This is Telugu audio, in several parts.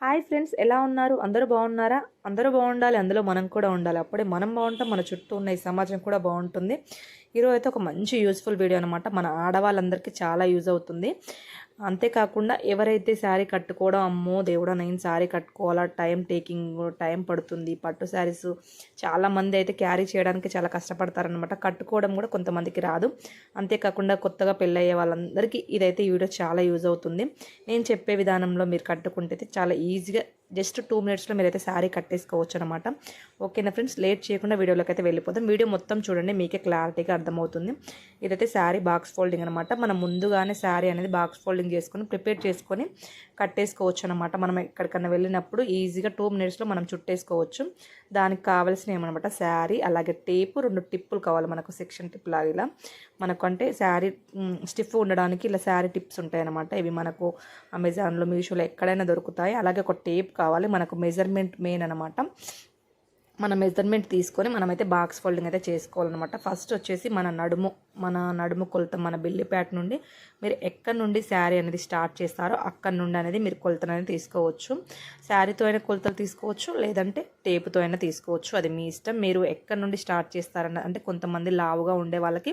హాయ్ ఫ్రెండ్స్, ఎలా ఉన్నారు? అందరూ బాగున్నారా? అందరూ బాగుండాలి, అందులో మనం కూడా ఉండాలి. అప్పుడే మనం బాగుంటాం, మన చుట్టూ ఉన్న ఈ సమాజం కూడా బాగుంటుంది. ఈరోజు అయితే ఒక మంచి యూస్ఫుల్ వీడియో అనమాట. మన ఆడవాళ్ళందరికీ చాలా యూజ్ అవుతుంది. అంతేకాకుండా ఎవరైతే శారీ కట్టుకోవడం, అమ్మో దేవుడా నేను శారీ కట్టుకోవాలా, టైం పడుతుంది. పట్టు శారీస్ చాలామంది అయితే క్యారీ చేయడానికి చాలా కష్టపడతారనమాట. కట్టుకోవడం కూడా కొంతమందికి రాదు. అంతేకాకుండా కొత్తగా పెళ్ళయ్యే వాళ్ళందరికీ ఇదైతే ఈ వీడియో చాలా యూజ్ అవుతుంది. నేను చెప్పే విధానంలో మీరు కట్టుకుంటే చాలా ఈజీగా జస్ట్ 2 మినిట్స్లో మీరైతే శారీ కట్టేసుకోవచ్చు అనమాట. ఓకేనా ఫ్రెండ్స్, లేట్ చేయకుండా వీడియోలోకి అయితే వెళ్ళిపోతాం. వీడియో మొత్తం చూడండి, మీకే క్లారిటీగా అర్థమవుతుంది. ఇదైతే శారీ బాక్స్ ఫోల్డింగ్ అనమాట. మనం ముందుగానే శారీ అనేది బాక్స్ ఫోల్డింగ్ చేసుకొని ప్రిపేర్ చేసుకొని కట్టేసుకోవచ్చు అనమాట. మనం ఎక్కడికన్నా వెళ్ళినప్పుడు ఈజీగా 2 మినిట్స్లో మనం చుట్టేసుకోవచ్చు. దానికి కావాల్సిన ఏమన్నమాట, శారీ అలాగే టేపు, 2 టిప్పులు కావాలి మనకు, సెక్షన్ టిప్ లాగా. ఇలా మనకు అంటే శారీ స్టిఫ్ ఉండడానికి ఇలా శారీ టిప్స్ ఉంటాయి అనమాట. ఇవి మనకు అమెజాన్లో, మీషోలో ఎక్కడైనా దొరుకుతాయి. అలాగే ఒక టేప్ కావాలి మనకు, మెజర్మెంట్ మెయిన్ అనమాట. మన మెజర్మెంట్ తీసుకొని మనమైతే బాక్స్ ఫోల్డింగ్ అయితే చేసుకోవాలన్నమాట. ఫస్ట్ వచ్చేసి మన నడుము కొలత, మన బిల్లి ప్యాట్ నుండి మీరు ఎక్కడి నుండి శారీ అనేది స్టార్ట్ చేస్తారో అక్కడి నుండి అనేది మీరు కొలతలు అనేది తీసుకోవచ్చు. శారీతో అయినా కొలతలు తీసుకోవచ్చు, లేదంటే టేపుతో అయినా తీసుకోవచ్చు, అది మీ ఇష్టం. మీరు ఎక్కడి నుండి స్టార్ట్ చేస్తారన్న అంటే కొంతమంది లావుగా ఉండే వాళ్ళకి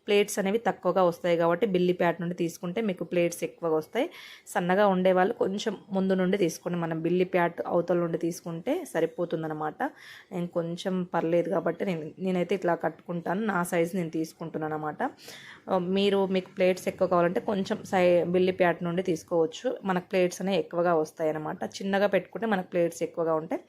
ప్లేట్స్ అనేవి తక్కువగా వస్తాయి కాబట్టి బిల్లి ప్యాట్ నుండి తీసుకుంటే మీకు ప్లేట్స్ ఎక్కువగా వస్తాయి. సన్నగా ఉండేవాళ్ళు కొంచెం ముందు నుండి తీసుకోండి, మనం బిల్లి ప్యాట్ అవతల నుండి తీసుకుంటే సరిపోతుందన్నమాట. నేను కొంచెం పర్లేదు కాబట్టి నేనైతే ఇట్లా కట్టుకుంటాను, నా సైజు నేను తీసుకుంటున్నాను అనమాట. మీకు ప్లేట్స్ ఎక్కువ కావాలంటే కొంచెం బిల్లి ప్యాట్ నుండి తీసుకోవచ్చు. మనకు ప్లేట్స్ అనేవి ఎక్కువగా వస్తాయి అనమాట. చిన్నగా పెట్టుకుంటే మనకు ప్లేట్స్ ఎక్కువగా ఉంటాయి.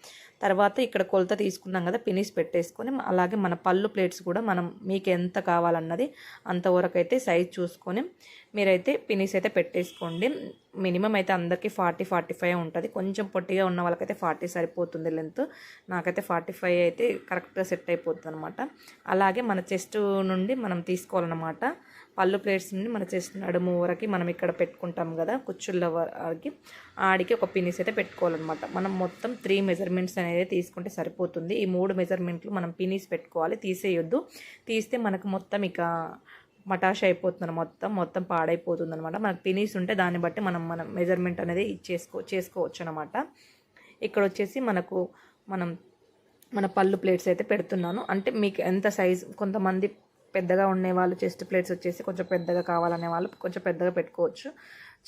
తర్వాత ఇక్కడ కొలత తీసుకున్నాం కదా, పినిస్ పెట్టేసుకొని అలాగే మన పళ్ళు ప్లేట్స్ కూడా మనం మీకు ఎంత కావాలన్నది అంతవరకు అయితే సైజ్ చూసుకొని మీరైతే పినిస్ అయితే పెట్టేసుకోండి. మినిమం అయితే అందరికీ 40-45 ఉంటుంది. కొంచెం పొట్టిగా ఉన్న వాళ్ళకైతే 40 సరిపోతుంది లెంత్. నాకైతే 45 అయితే కరెక్ట్గా సెట్ అయిపోతుంది అనమాట. అలాగే మన చెస్ట్ నుండి మనం తీసుకోవాలన్నమాట. పళ్ళు ప్లేట్స్ నుండి మన చెస్ట్ నడుము వరకు మనం ఇక్కడ పెట్టుకుంటాం కదా, కుచ్చుళ్ళ వరకు ఆడికి ఒక పినిస్ అయితే పెట్టుకోవాలన్నమాట. మనం మొత్తం 3 మెజర్మెంట్స్ అనేది తీసుకుంటే సరిపోతుంది. ఈ 3 మెజర్మెంట్లు మనం పినిస్ పెట్టుకోవాలి, తీసేయొద్దు. తీస్తే మనకు మొత్తం ఇక మటాష్ అయిపోతుంది, మొత్తం పాడైపోతుంది అనమాట. మనకు పినీస్ ఉంటే దాన్ని బట్టి మనం మెజర్మెంట్ అనేది చేసుకోవచ్చు అనమాట. ఇక్కడ వచ్చేసి మన పళ్ళు ప్లేట్స్ అయితే పెడుతున్నాను. అంటే మీకు ఎంత సైజ్, కొంతమంది పెద్దగా ఉండేవాళ్ళు చెస్ట్ ప్లేట్స్ వచ్చేసి కొంచెం పెద్దగా కావాలనే వాళ్ళు కొంచెం పెద్దగా పెట్టుకోవచ్చు,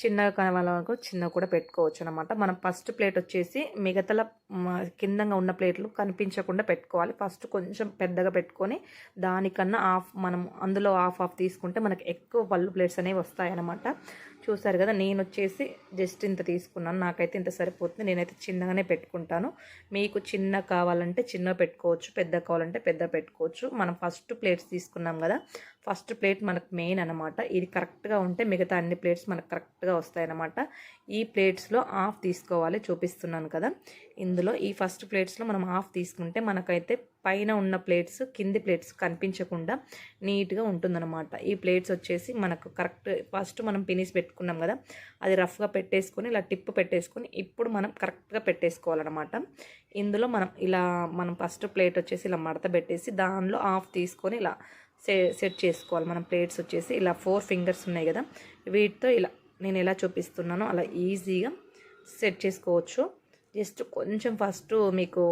చిన్నగా కావాలనుకో చిన్నగా కూడా పెట్టుకోవచ్చు అనమాట. మనం ఫస్ట్ ప్లేట్ వచ్చేసి మిగతల కిందంగా ఉన్న ప్లేట్లు కనిపించకుండా పెట్టుకోవాలి. ఫస్ట్ కొంచెం పెద్దగా పెట్టుకొని దానికన్నా మనం అందులో హాఫ్ తీసుకుంటే మనకి ఎక్కువ పళ్ళు ప్లేట్స్ అనేవి వస్తాయన్నమాట. చూసారు కదా, నేను వచ్చేసి జస్ట్ ఇంత తీసుకున్నాను, నాకైతే ఇంత సరిపోతుంది. నేనైతే చిన్నగానే పెట్టుకుంటాను. మీకు చిన్న కావాలంటే చిన్న పెట్టుకోవచ్చు, పెద్ద కావాలంటే పెద్ద పెట్టుకోవచ్చు. మనం ఫస్ట్ ప్లేట్స్ తీసుకున్నాం కదా, ఫస్ట్ ప్లేట్ మనకు మెయిన్ అనమాట. ఇది కరెక్ట్గా ఉంటే మిగతా అన్ని ప్లేట్స్ మనకు కరెక్ట్గా వస్తాయన్నమాట. ఈ ప్లేట్స్లో హాఫ్ తీసుకోవాలి, చూపిస్తున్నాను కదా. ఇందులో ఈ ఫస్ట్ ప్లేట్స్లో మనం హాఫ్ తీసుకుంటే మనకైతే పైన ఉన్న ప్లేట్స్ కింది ప్లేట్స్ కనిపించకుండా నీట్గా ఉంటుందన్నమాట. ఈ ప్లేట్స్ వచ్చేసి మనకు కరెక్ట్ ఫస్ట్ మనం పినిస్ పెట్టుకున్నాం కదా, అది రఫ్గా పెట్టేసుకొని ఇలా టిప్ పెట్టేసుకొని ఇప్పుడు మనం కరెక్ట్గా పెట్టేసుకోవాలన్నమాట. ఇందులో మనం ఫస్ట్ ప్లేట్ వచ్చేసి ఇలా మడత పెట్టేసి దానిలో హాఫ్ తీసుకొని ఇలా సెట్ చేసుకోవాలి. మనం ప్లేట్స్ వచ్చేసి ఇలా 4 ఫింగర్స్ ఉన్నాయి కదా, వీటితో ఇలా నేను ఎలా చూపిస్తున్నానో అలా ఈజీగా సెట్ చేసుకోవచ్చు. జస్ట్ కొంచెం ఫస్ట్ మీకు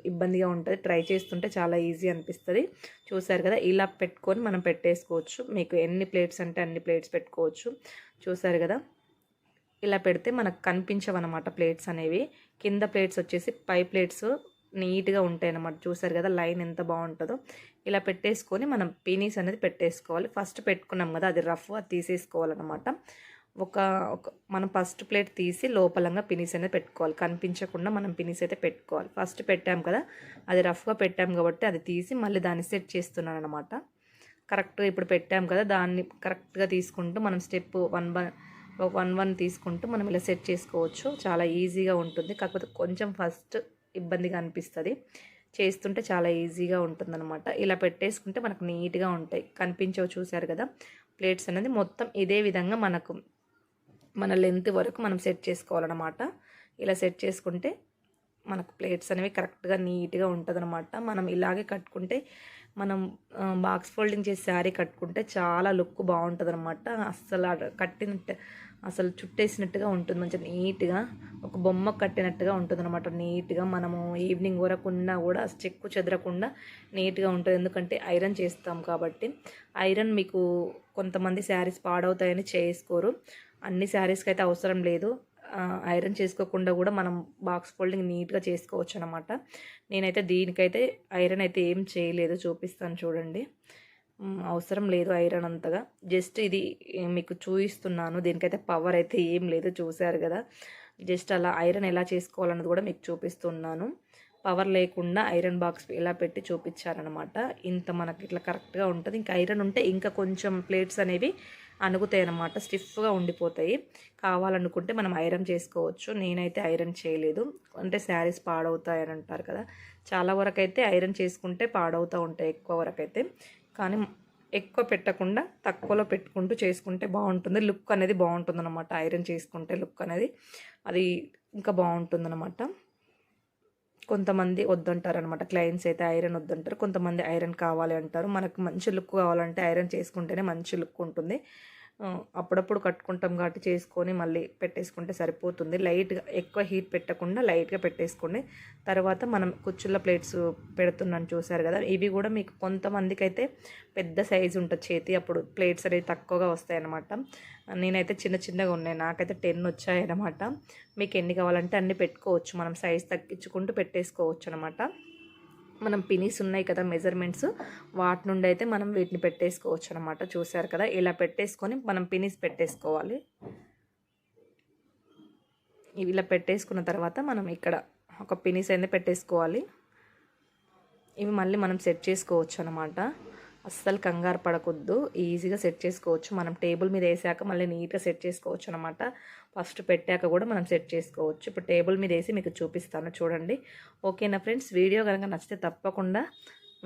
ఇబ్బందిగా ఉంటుంది, ట్రై చేస్తుంటే చాలా ఈజీ అనిపిస్తుంది. చూసారు కదా, ఇలా పెట్టుకొని మనం పెట్టేసుకోవచ్చు. మీకు ఎన్ని ప్లేట్స్ అంటే అన్ని ప్లేట్స్ పెట్టుకోవచ్చు. చూసారు కదా, ఇలా పెడితే మనకు కనిపించవన్నమాట ప్లేట్స్ అనేవి. కింద ప్లేట్స్ వచ్చేసి పై ప్లేట్స్ నీట్గా ఉంటాయి అన్నమాట. చూసారు కదా లైన్ ఎంత బాగుంటుందో. ఇలా పెట్టేసుకొని మనం పినీస్ అనేది పెట్టేసుకోవాలి. ఫస్ట్ పెట్టుకున్నాం కదా, అది రఫ్, అది తీసేసుకోవాలన్నమాట. మనం ఫస్ట్ ప్లేట్ తీసి లోపలంగా పినీస్ అనేది పెట్టుకోవాలి, కనిపించకుండా మనం పినీస్ అయితే పెట్టుకోవాలి. ఫస్ట్ పెట్టాం కదా, అది రఫ్గా పెట్టాం కాబట్టి అది తీసి మళ్ళీ దాన్ని సెట్ చేస్తున్నాను అనమాట. కరెక్ట్గా ఇప్పుడు పెట్టాం కదా, దాన్ని కరెక్ట్గా తీసుకుంటూ మనం స్టెప్ 1 తీసుకుంటూ మనం ఇలా సెట్ చేసుకోవచ్చు. చాలా ఈజీగా ఉంటుంది, కాకపోతే కొంచెం ఫస్ట్ ఇబ్బందిగా అనిపిస్తుంది, చేస్తుంటే చాలా ఈజీగా ఉంటుందన్నమాట. ఇలా పెట్టేసుకుంటే మనకు నీట్గా ఉంటాయి, కనిపించవు. చూసారు కదా, ప్లేట్స్ అనేది మొత్తం ఇదే విధంగా మన లెంత్ వరకు మనం సెట్ చేసుకోవాలన్నమాట. ఇలా సెట్ చేసుకుంటే మనకు ప్లేట్స్ అనేవి కరెక్ట్గా నీట్గా ఉంటుందన్నమాట. మనం ఇలాగే కట్టుకుంటే మనం బాక్స్ ఫోల్డింగ్ చేసి శారీ కట్టుకుంటే చాలా లుక్ బాగుంటుంది అనమాట. అస్సలు కట్టిన అసలు చుట్టేసినట్టుగా ఉంటుంది, మంచిగా నీట్గా ఒక బొమ్మ కట్టినట్టుగా ఉంటుంది అనమాట. నీట్గా మనము ఈవినింగ్ వరకు ఉన్నా కూడా చెక్కు చెదరకుండా నీట్గా ఉంటుంది, ఎందుకంటే ఐరన్ చేస్తాం కాబట్టి. ఐరన్ మీకు కొంతమంది శారీస్ పాడవుతాయని చేసుకోరు, అన్ని శారీస్కి అయితే అవసరం లేదు. ఐరన్ చేసుకోకుండా కూడా మనం బాక్స్ ఫోల్డింగ్ నీట్గా చేసుకోవచ్చు అనమాట. నేనైతే దీనికైతే ఐరన్ అయితే ఏం చేయలేదు, చూపిస్తాను చూడండి. అవసరం లేదు ఐరన్ అంతగా, జస్ట్ ఇది మీకు చూపిస్తున్నాను. దీనికైతే పవర్ అయితే ఏం లేదు, చూశారు కదా. జస్ట్ అలా ఐరన్ ఎలా చేసుకోవాలన్నది కూడా మీకు చూపిస్తున్నాను. పవర్ లేకుండా ఐరన్ బాక్స్ ఎలా పెట్టి చూపించారనమాట. ఇంత మనకి ఇట్లా కరెక్ట్గా ఉంటుంది. ఇంకా ఐరన్ ఉంటే ఇంకా కొంచెం ప్లేట్స్ అనేవి అణుగుతాయి అన్నమాట, స్టిఫ్గా ఉండిపోతాయి. కావాలనుకుంటే మనం ఐరన్ చేసుకోవచ్చు. నేనైతే ఐరన్ చేయలేదు, అంటే శారీస్ పాడవుతాయని అంటారు కదా. చాలా వరకు అయితే ఐరన్ చేసుకుంటే పాడవుతూ ఉంటాయి ఎక్కువ వరకు అయితే. కానీ ఎక్కువ పెట్టకుండా తక్కువలో పెట్టుకుంటూ చేసుకుంటే బాగుంటుంది, లుక్ అనేది బాగుంటుంది అనమాట. ఐరన్ చేసుకుంటే లుక్ అనేది అది ఇంకా బాగుంటుంది అనమాట. కొంతమంది వద్దంటారు అనమాట, క్లయింట్స్ అయితే ఐరన్ వద్దంటారు, కొంతమంది ఐరన్ కావాలి అంటారు. మనకు మంచి లుక్ కావాలంటే ఐరన్ చేసుకుంటేనే మంచి లుక్ ఉంటుంది. అప్పుడప్పుడు కట్టుకుంటాం కాబట్టి చేసుకొని మళ్ళీ పెట్టేసుకుంటే సరిపోతుంది. లైట్గా ఎక్కువ హీట్ పెట్టకుండా లైట్గా పెట్టేసుకోండి. తర్వాత మనం కుచ్చుళ్ళ ప్లేట్స్ పెడుతున్నాను చూసారు కదా, ఇవి కూడా మీకు కొంతమందికి అయితే పెద్ద సైజు ఉంటుంది చేతి, అప్పుడు ప్లేట్స్ అనేవి తక్కువగా వస్తాయి అన్నమాట. నేనైతే చిన్న చిన్నగా ఉన్నాయి, నాకైతే 10 వచ్చాయి అన్నమాట. మీకు ఎన్ని కావాలంటే అన్ని పెట్టుకోవచ్చు, మనం సైజ్ తగ్గించుకుంటూ పెట్టేసుకోవచ్చు అనమాట. మనం పినీస్ ఉన్నాయి కదా మెజర్మెంట్స్, వాటి నుండి అయితే మనం వీటిని పెట్టేసుకోవచ్చు అనమాట. చూసారు కదా, ఇలా పెట్టేసుకొని మనం పినీస్ పెట్టేసుకోవాలి. ఇవి ఇలా పెట్టేసుకున్న తర్వాత మనం ఇక్కడ ఒక పినీస్ అయితే పెట్టేసుకోవాలి. ఇవి మళ్ళీ మనం సెట్ చేసుకోవచ్చు అనమాట. అస్సలు కంగారు పడకొద్దు, ఈజీగా సెట్ చేసుకోవచ్చు. మనం టేబుల్ మీద వేసాక మళ్ళీ నీట్గా సెట్ చేసుకోవచ్చు అనమాట. ఫస్ట్ పెట్టాక కూడా మనం సెట్ చేసుకోవచ్చు. ఇప్పుడు టేబుల్ మీద వేసి మీకు చూపిస్తాను చూడండి. ఓకేనా ఫ్రెండ్స్, వీడియో కనుక నచ్చితే తప్పకుండా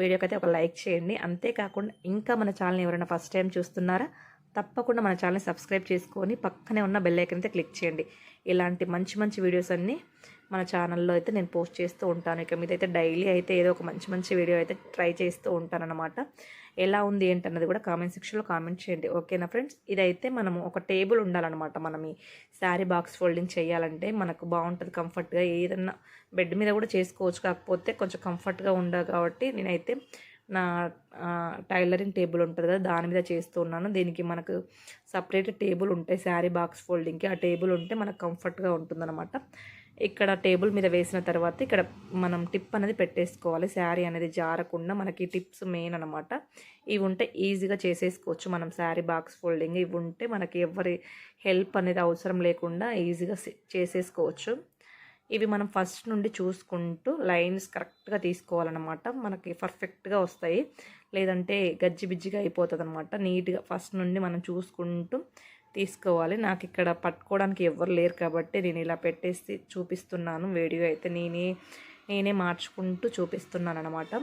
వీడియోకి అయితే ఒక లైక్ చేయండి. అంతేకాకుండా ఇంకా మన ఛానల్ ఎవరైనా ఫస్ట్ టైం చూస్తున్నారా, తప్పకుండా మన ఛానల్ని సబ్స్క్రైబ్ చేసుకొని పక్కనే ఉన్న బెల్ ఐకాన్ అయితే క్లిక్ చేయండి. ఇలాంటి మంచి మంచి వీడియోస్ అన్నీ మన ఛానల్లో అయితే నేను పోస్ట్ చేస్తూ ఉంటాను. ఇక మీదైతే డైలీ అయితే ఏదో ఒక మంచి మంచి వీడియో అయితే ట్రై చేస్తూ ఉంటాను అనమాట. ఎలా ఉంది ఏంటన్నది కూడా కామెంట్ సెక్షన్లో కామెంట్ చేయండి. ఓకేనా ఫ్రెండ్స్, ఇదైతే మనము ఒక టేబుల్ ఉండాలన్నమాట. మనం ఈ శారీ బాక్స్ ఫోల్డింగ్ చేయాలంటే మనకు బాగుంటుంది కంఫర్ట్గా. ఏదన్నా బెడ్ మీద కూడా చేసుకోవచ్చు, కాకపోతే కొంచెం కంఫర్ట్గా ఉండదు కాబట్టి నేనైతే నా టైలరింగ్ టేబుల్ ఉంటుంది కదా దాని మీద చేస్తూ ఉన్నాను. దీనికి మనకు సపరేట్ టేబుల్ ఉంటాయి శారీ బాక్స్ ఫోల్డింగ్కి, ఆ టేబుల్ ఉంటే మనకు కంఫర్ట్గా ఉంటుందన్నమాట. ఇక్కడ టేబుల్ మీద వేసిన తర్వాత ఇక్కడ మనం టిప్ అనేది పెట్టేసుకోవాలి, శారీ అనేది జారకుండా. మనకి టిప్స్ మెయిన్ అనమాట. ఇవి ఉంటే ఈజీగా చేసేసుకోవచ్చు మనం శారీ బాక్స్ ఫోల్డింగ్. ఇవి ఉంటే మనకి ఎవరి హెల్ప్ అనేది అవసరం లేకుండా ఈజీగా చేసేసుకోవచ్చు. ఇవి మనం ఫస్ట్ నుండి చూసుకుంటూ లైన్స్ కరెక్ట్గా తీసుకోవాలన్నమాట, మనకి పర్ఫెక్ట్గా వస్తాయి. లేదంటే గజ్జిబిజ్జిగా అయిపోతుంది అనమాట. నీట్గా ఫస్ట్ నుండి మనం చూసుకుంటూ తీసుకోవాలి. నాకు ఇక్కడ పట్టుకోవడానికి ఎవరు లేరు కాబట్టి నేను ఇలా పెట్టేసి చూపిస్తున్నాను. వీడియో అయితే నేనే మార్చుకుంటూ చూపిస్తున్నాను అనమాట.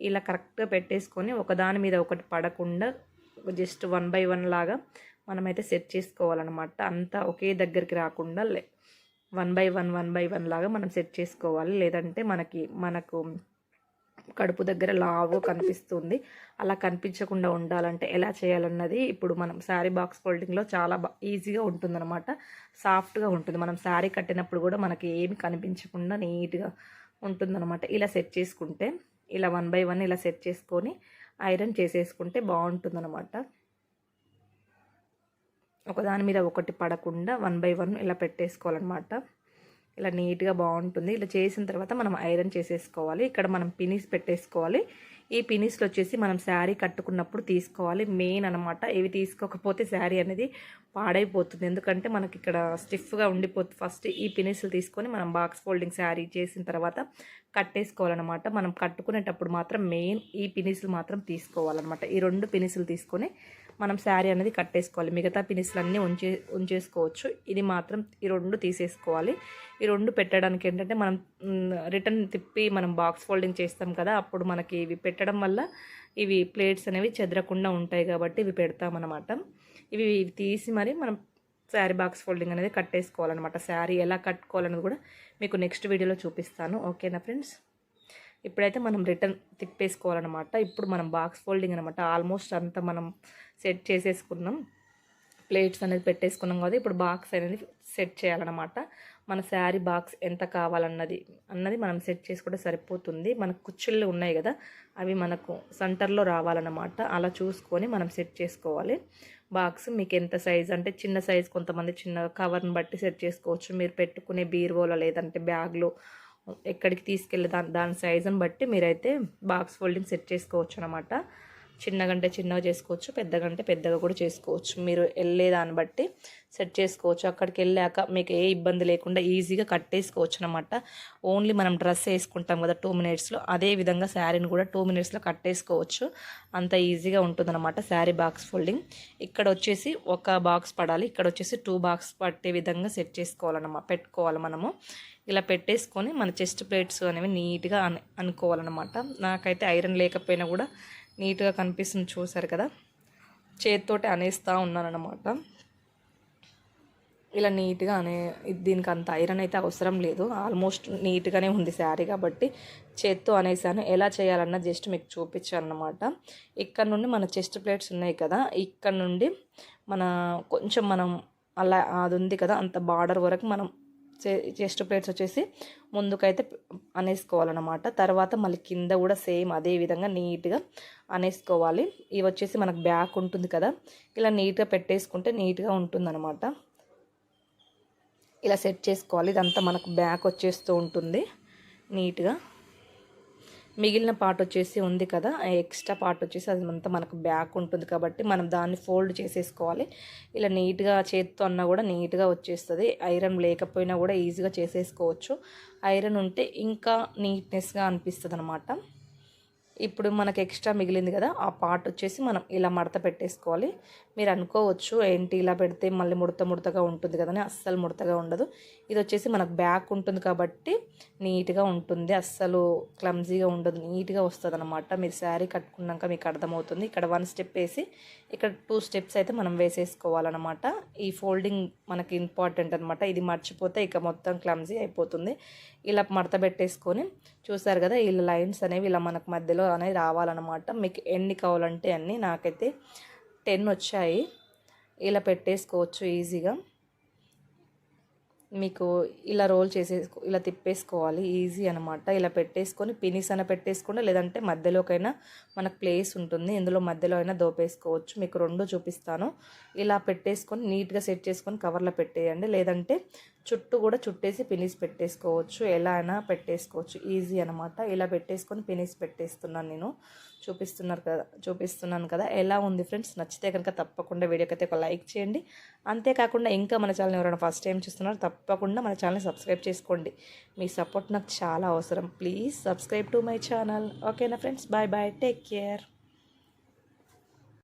ఇలా కరెక్ట్గా పెట్టేసుకొని ఒకదాని మీద ఒకటి పడకుండా జస్ట్ 1 by 1 లాగా మనమైతే సెట్ చేసుకోవాలన్నమాట. అంతా ఒకే దగ్గరికి రాకుండా 1 by 1 లాగా మనం సెట్ చేసుకోవాలి. లేదంటే మనకు కడుపు దగ్గర లావు కనిపిస్తుంది. అలా కనిపించకుండా ఉండాలంటే ఎలా చేయాలన్నది ఇప్పుడు మనం శారీ బాక్స్ ఫోల్డింగ్లో చాలా ఈజీగా ఉంటుందన్నమాట. సాఫ్ట్గా ఉంటుంది. మనం శారీ కట్టినప్పుడు కూడా మనకి ఏమి కనిపించకుండా నీట్గా ఉంటుందన్నమాట. ఇలా సెట్ చేసుకుంటే ఇలా 1 by 1 ఇలా సెట్ చేసుకొని ఐరన్ చేసేసుకుంటే బాగుంటుందన్నమాట. ఒకదాని మీద ఒకటి పడకుండా 1 by 1 ఇలా పెట్టేసుకోవాలన్నమాట. ఇలా నీట్గా బాగుంటుంది. ఇలా చేసిన తర్వాత మనం ఐరన్ చేసేసుకోవాలి. ఇక్కడ మనం పినీస్ పెట్టేసుకోవాలి. ఈ పినీస్లో వచ్చేసి మనం శారీ కట్టుకున్నప్పుడు తీసుకోవాలి, మెయిన్ అనమాట. ఇవి తీసుకోకపోతే శారీ అనేది పాడైపోతుంది, ఎందుకంటే మనకి ఇక్కడ స్టిఫ్గా ఉండిపోతుంది. ఫస్ట్ ఈ పినీస్లు తీసుకొని మనం బాక్స్ ఫోల్డింగ్ శారీ చేసిన తర్వాత కట్టేసుకోవాలన్నమాట. మనం కట్టుకునేటప్పుడు మాత్రం మెయిన్ ఈ పినీస్లు మాత్రం తీసుకోవాలన్నమాట. ఈ 2 పినీస్లు తీసుకొని మనం శారీ అనేది కట్టేసుకోవాలి. మిగతా పినీస్లు అన్నీ ఉంచేసుకోవచ్చు. ఇది మాత్రం ఈ 2 తీసేసుకోవాలి. ఈ 2 పెట్టడానికి ఏంటంటే మనం రిటర్న్ తిప్పి మనం బాక్స్ ఫోల్డింగ్ చేస్తాం కదా, అప్పుడు మనకి ఇవి పెట్టడం వల్ల ఇవి ప్లేట్స్ అనేవి చెదరకుండా ఉంటాయి కాబట్టి ఇవి పెడతామన్నమాట. ఇవి తీసి మరి మనం శారీ బాక్స్ ఫోల్డింగ్ అనేది కట్టేసుకోవాలన్నమాట. శారీ ఎలా కట్టుకోవాలనేది కూడా మీకు నెక్స్ట్ వీడియోలో చూపిస్తాను. ఓకేనా ఫ్రెండ్స్, ఇప్పుడైతే మనం రిటర్న్ తిప్పేసుకోవాలన్నమాట. ఇప్పుడు మనం బాక్స్ ఫోల్డింగ్ అనమాట ఆల్మోస్ట్ అంతా మనం సెట్ చేసేసుకున్నాం. ప్లేట్స్ అనేది పెట్టేసుకున్నాం కదా, ఇప్పుడు బాక్స్ అనేది సెట్ చేయాలన్నమాట. మన శారీ బాక్స్ ఎంత కావాలన్నది మనం సెట్ చేసుకుంటే సరిపోతుంది. మనకు కుచ్చుళ్ళు ఉన్నాయి కదా, అవి మనకు సెంటర్లో రావాలన్నమాట. అలా చూసుకొని మనం సెట్ చేసుకోవాలి. బాక్స్ మీకు ఎంత సైజ్ అంటే చిన్న సైజ్, కొంతమంది చిన్న కవర్ని బట్టి సెట్ చేసుకోవచ్చు. మీరు పెట్టుకునే బీరువాలో లేదంటే బ్యాగ్లో ఎక్కడికి తీసుకెళ్ళి దాని సైజుని బట్టి మీరైతే బాక్స్ ఫోల్డింగ్ సెట్ చేసుకోవచ్చు అనమాట. చిన్నగంటే చిన్నగా చేసుకోవచ్చు, పెద్దగంటే పెద్దగా కూడా చేసుకోవచ్చు. మీరు వెళ్ళే దాన్ని బట్టి సెట్ చేసుకోవచ్చు. అక్కడికి వెళ్ళాక మీకు ఏ ఇబ్బంది లేకుండా ఈజీగా కట్టేసుకోవచ్చు అనమాట. ఓన్లీ మనం డ్రెస్ వేసుకుంటాం కదా 2 మినిట్స్లో, అదే విధంగా శారీని కూడా 2 మినిట్స్లో కట్టేసుకోవచ్చు. అంత ఈజీగా ఉంటుందన్నమాట శారీ బాక్స్ ఫోల్డింగ్. ఇక్కడ వచ్చేసి ఒక బాక్స్ పడాలి, ఇక్కడ వచ్చేసి 2 బాక్స్ పట్టే విధంగా సెట్ చేసుకోవాలన్నమాట, పెట్టుకోవాలి మనము. ఇలా పెట్టేసుకొని మన చెస్ట్ ప్లేట్స్ అనేవి నీట్గా అనుకోవాలన్నమాట. నాకైతే ఐరన్ లేకపోయినా కూడా నీట్గా కనిపిస్తుంది, చూసారు కదా. చేతితోటి అనేస్తూ ఉన్నానన్నమాట. ఇలా నీట్గా దీనికి అంత ఐరన్ అయితే అవసరం లేదు, ఆల్మోస్ట్ నీట్గానే ఉంది శారీ కాబట్టి చేత్తో అనేసాను. ఎలా చేయాలన్నా జస్ట్ మీకు చూపించాను అన్నమాట. ఇక్కడ నుండి మన చెస్ట్ ప్లేట్స్ ఉన్నాయి కదా, ఇక్కడ నుండి కొంచెం మనం అలా అది ఉంది కదా, అంత బార్డర్ వరకు మనం చెస్ట్ ప్లేట్స్ వచ్చేసి ముందుకైతే అనేసుకోవాలన్నమాట. తర్వాత మళ్ళీ కింద కూడా సేమ్ అదే విధంగా నీట్గా అనేసుకోవాలి. ఇవి వచ్చేసి మనకు బ్యాక్ ఉంటుంది కదా, ఇలా నీట్గా పెట్టేసుకుంటే నీట్గా ఉంటుందన్నమాట. ఇలా సెట్ చేసుకోవాలి. ఇదంతా మనకు బ్యాక్ వచ్చేస్తూ ఉంటుంది నీట్గా. మిగిలిన పార్ట్ వచ్చేసి ఉంది కదా, ఎక్స్ట్రా పార్ట్ వచ్చేసి అది అంతా మనకు బ్యాక్ ఉంటుంది కాబట్టి మనం దాన్ని ఫోల్డ్ చేసేసుకోవాలి. ఇలా నీట్గా చేత్తో అన్నా కూడా నీట్గా వచ్చేస్తుంది. ఐరన్ లేకపోయినా కూడా ఈజీగా చేసేసుకోవచ్చు. ఐరన్ ఉంటే ఇంకా నీట్నెస్గా అనిపిస్తుంది అనమాట. ఇప్పుడు మనకు ఎక్స్ట్రా మిగిలింది కదా, ఆ పార్ట్ వచ్చేసి మనం ఇలా మడత పెట్టేసుకోవాలి. మీరు అనుకోవచ్చు ఏంటి ఇలా పెడితే మళ్ళీ ముడతగా ఉంటుంది కదని, అస్సలు ముడతగా ఉండదు. ఇది వచ్చేసి మనకు బ్యాక్ ఉంటుంది కాబట్టి నీట్గా ఉంటుంది, అస్సలు క్లమ్జీగా ఉండదు, నీట్గా వస్తుంది అనమాట. మీరు శారీ కట్టుకున్నాక మీకు అర్థమవుతుంది. ఇక్కడ 1 స్టెప్ వేసి ఇక్కడ 2 స్టెప్స్ అయితే మనం వేసేసుకోవాలన్నమాట. ఈ ఫోల్డింగ్ మనకి ఇంపార్టెంట్ అనమాట. ఇది మర్చిపోతే ఇక మొత్తం క్లమ్జీ అయిపోతుంది. ఇలా మడత పెట్టేసుకొని చూసారు కదా, ఇలా లైన్స్ అనేవి ఇలా మనకు మధ్యలో అనేది రావాలన్నమాట. మీకు ఎన్ని కావాలంటే అన్ని, నాకైతే 10 వచ్చాయి. ఇలా పెట్టేసుకోవచ్చు ఈజీగా. మీకు ఇలా రోల్ ఇలా తిప్పేసుకోవాలి, ఈజీ అనమాట. ఇలా పెట్టేసుకొని పినిస్ అయినా పెట్టేసుకోండి, లేదంటే మధ్యలోకైనా మనకు ప్లేస్ ఉంటుంది, ఇందులో మధ్యలో అయినా దోపేసుకోవచ్చు. మీకు 2 చూపిస్తాను. ఇలా పెట్టేసుకొని నీట్గా సెట్ చేసుకొని కవర్లో పెట్టేయండి, లేదంటే చుట్టూ కూడా చుట్టేసి పినిస్ పెట్టేసుకోవచ్చు, ఎలా అయినా పెట్టేసుకోవచ్చు, ఈజీ అనమాట. ఇలా పెట్టేసుకొని పినిస్ పెట్టేస్తున్నాను నేను, చూపిస్తున్నాను కదా. ఎలా ఉంది ఫ్రెండ్స్? నచ్చితే కనుక తప్పకుండా వీడియోకి అయితే ఒక లైక్ చేయండి. అంతేకాకుండా ఇంకా మన ఛానల్ ఎవరైనా ఫస్ట్ టైం చూస్తున్నారో తప్పకుండా మన ఛానల్ని సబ్స్క్రైబ్ చేసుకోండి. మీ సపోర్ట్ నాకు చాలా అవసరం. Please subscribe to my channel. ఓకేనా friends? Bye bye, take care.